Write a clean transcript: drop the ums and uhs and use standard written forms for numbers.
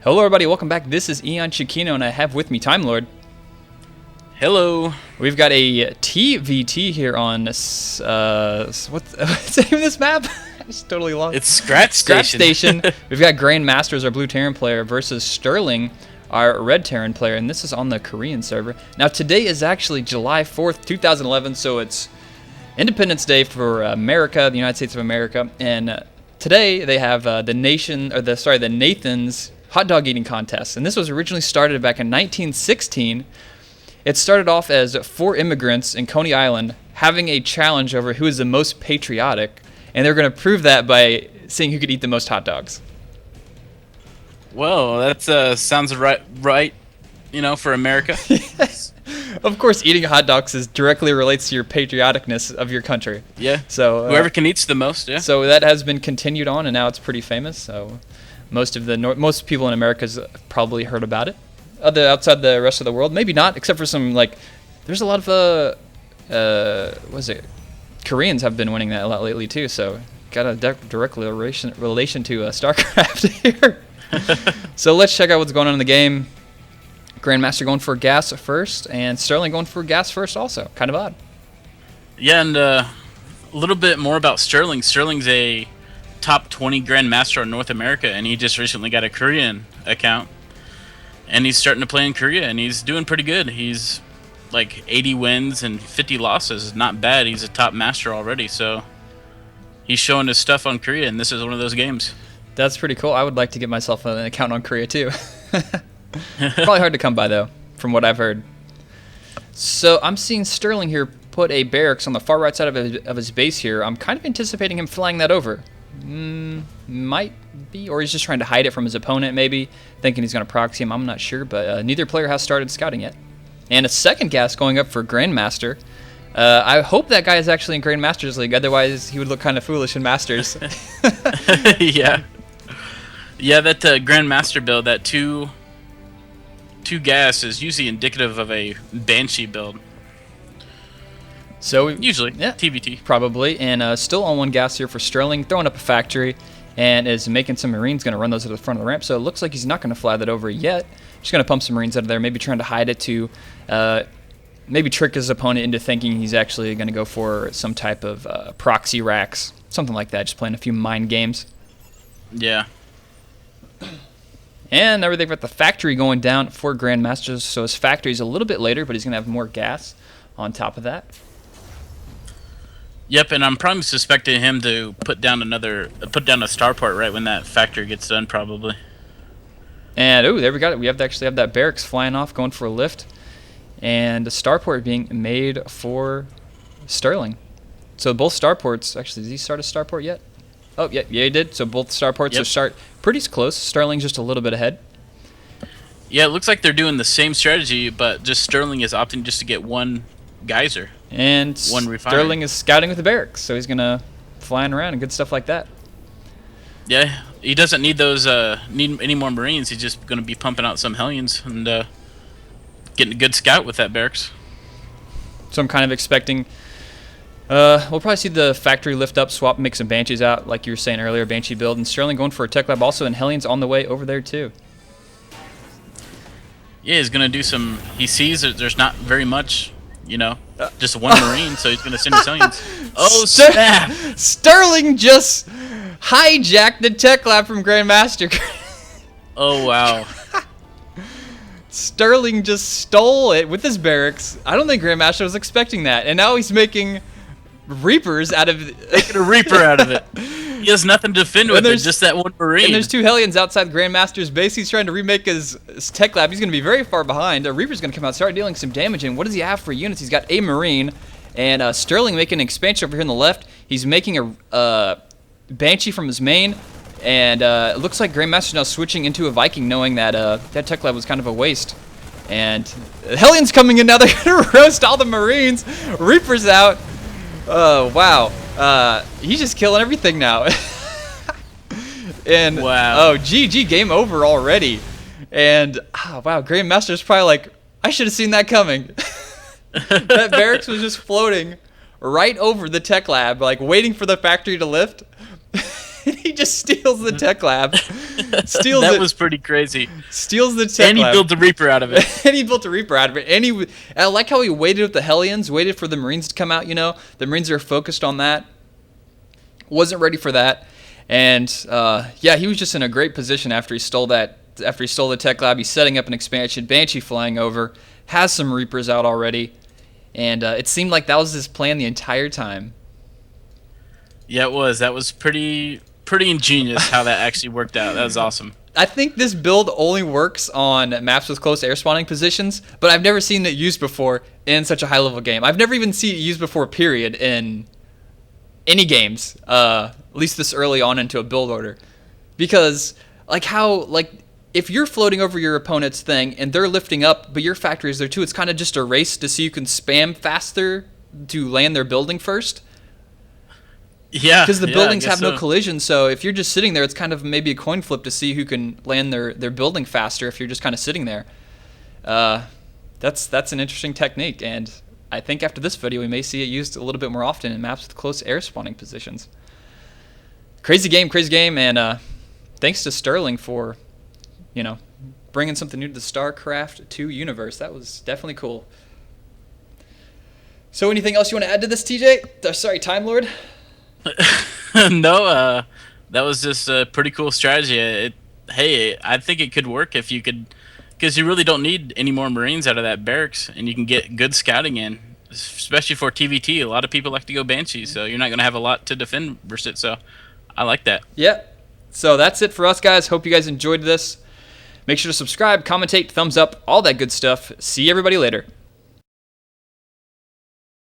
Hello everybody, welcome back. This is EonShiKeno and I have with me Time Lord. Hello. We've got a TvT here on what's the name of this map? I just totally lost. It's Scratch Station. We've got GrandMaster as our blue Terran player versus Sterling, our red Terran player, and this is on the Korean server. Now today is actually July 4th, 2011, so it's Independence Day for America, the United States of America, and today they have the Nathan's hot dog eating contest, and this was originally started back in 1916. It started off as 4 immigrants in Coney Island having a challenge over who is the most patriotic, and they're going to prove that by seeing who could eat the most hot dogs. Well, that sounds right, for America. Of course, eating hot dogs directly relates to your patrioticness of your country. Yeah. So whoever can eat the most. Yeah. So that has been continued on, and now it's pretty famous. So most most people in America have probably heard about it. Outside the rest of the world, maybe not, except for some there's a lot of Koreans have been winning that a lot lately too. So got a direct relation to Starcraft here. So let's check out what's going on in the game. GrandMaster going for gas first, and Sterling going for gas first also. Kind of odd. Yeah, and a little bit more about Sterling. Sterling's a top 20 GrandMaster in North America, and he just recently got a Korean account. And he's starting to play in Korea, and he's doing pretty good. He's like 80 wins and 50 losses. Not bad. He's a top master already, so he's showing his stuff on Korea, and this is one of those games. That's pretty cool. I would like to get myself an account on Korea too. Probably hard to come by though, from what I've heard. So I'm seeing Sterling here put a barracks on the far right side of his base here. I'm kind of anticipating him flying that over. Might be, or he's just trying to hide it from his opponent maybe, thinking he's going to proxy him. I'm not sure, but neither player has started scouting yet. And a second gas going up for GrandMaster. I hope that guy is actually in GrandMasters League, otherwise he would look kind of foolish in Masters. Yeah, that GrandMaster build, that two gas is usually indicative of a Banshee build. So usually, yeah, TvT. Probably, and still on 1 gas here for Sterling, throwing up a factory, and is making some Marines, going to run those to the front of the ramp, so it looks like he's not going to fly that over yet. Just going to pump some Marines out of there, maybe trying to hide it to maybe trick his opponent into thinking he's actually going to go for some type of proxy racks, something like that, just playing a few mind games. Yeah. And everything with the factory going down for GrandMaster, so his factory is a little bit later, but he's going to have more gas on top of that. Yep, and I'm probably suspecting him to put down a starport right when that factory gets done, probably. And there we got it. We actually have that barracks flying off, going for a lift, and a starport being made for Sterling. So both starports, actually, did he start a starport yet? Oh, yeah, he did. So both starports are pretty close. Sterling's just a little bit ahead. Yeah, it looks like they're doing the same strategy, but just Sterling is opting just to get one geyser. And one refinery. Sterling is scouting with the barracks, so he's going to flying around and good stuff like that. Yeah, he doesn't need need any more Marines. He's just going to be pumping out some Hellions and getting a good scout with that barracks. So I'm kind of expecting we'll probably see the factory lift up, swap, make some Banshees out, like you were saying earlier, Banshee build, and Sterling going for a tech lab also, and Hellions on the way over there too. Yeah, he's going to do some. He sees that there's not very much, just 1 Marine, so he's going to send his Hellions. Oh, snap! Sterling just hijacked the tech lab from GrandMaster. Oh, wow. Sterling just stole it with his barracks. I don't think GrandMaster was expecting that, and now he's making Reapers out of making a Reaper out of it. He has nothing to defend with it, just that 1 Marine. And there's 2 Hellions outside GrandMaster's base. He's trying to remake his tech lab. He's going to be very far behind. Reaper's going to come out, start dealing some damage. And what does he have for units? He's got a Marine, and Sterling making an expansion over here on the left. He's making a Banshee from his main, and it looks like GrandMaster's now switching into a Viking, knowing that that tech lab was kind of a waste. And Hellions coming in now. They're going to roast all the Marines. Reaper's out. Oh, wow. He's just killing everything now. And wow. Oh, GG, game over already. And wow, GrandMaster's probably like, I should have seen that coming. That barracks was just floating right over the tech lab, like waiting for the factory to lift. and he just steals the tech lab. Steals That it. was pretty crazy. Steals the tech And he lab. built a Reaper out of it. And he built a Reaper out of it. And I like how he waited with the Hellions, waited for the Marines to come out, you know. The Marines are focused on that. Wasn't ready for that. And, yeah, he was just in a great position after he stole that. After he stole the tech lab, he's setting up an expansion. Banshee flying over. Has some Reapers out already. And it seemed like that was his plan the entire time. Yeah, it was. That was pretty ingenious how that actually worked out. That was awesome. I think this build only works on maps with close air spawning positions, but I've never seen it used before in such a high-level game. I've never even seen it used before, period, in any games, at least this early on into a build order. Because, if you're floating over your opponent's thing and they're lifting up, but your factory is there too, it's kind of just a race to see who can spam faster to land their building first. Yeah, because the buildings have no so. collision, so if you're just sitting there, it's kind of maybe a coin flip to see who can land their building faster if you're just kind of sitting there. That's an interesting technique, and I think after this video we may see it used a little bit more often in maps with close air spawning positions. Crazy game, and thanks to Sterling for, bringing something new to the Starcraft 2 universe. That was definitely cool. So anything else you want to add to this, TJ? Sorry, Time Lord? No, that was just a pretty cool strategy. Hey, I think it could work if you could, because you really don't need any more Marines out of that barracks, and you can get good scouting in, especially for TvT. A lot of people like to go Banshee, so you're not going to have a lot to defend versus it, so I like that. Yeah. So that's it for us, guys. Hope you guys enjoyed this. Make sure to subscribe, commentate, thumbs up, all that good stuff. See everybody later.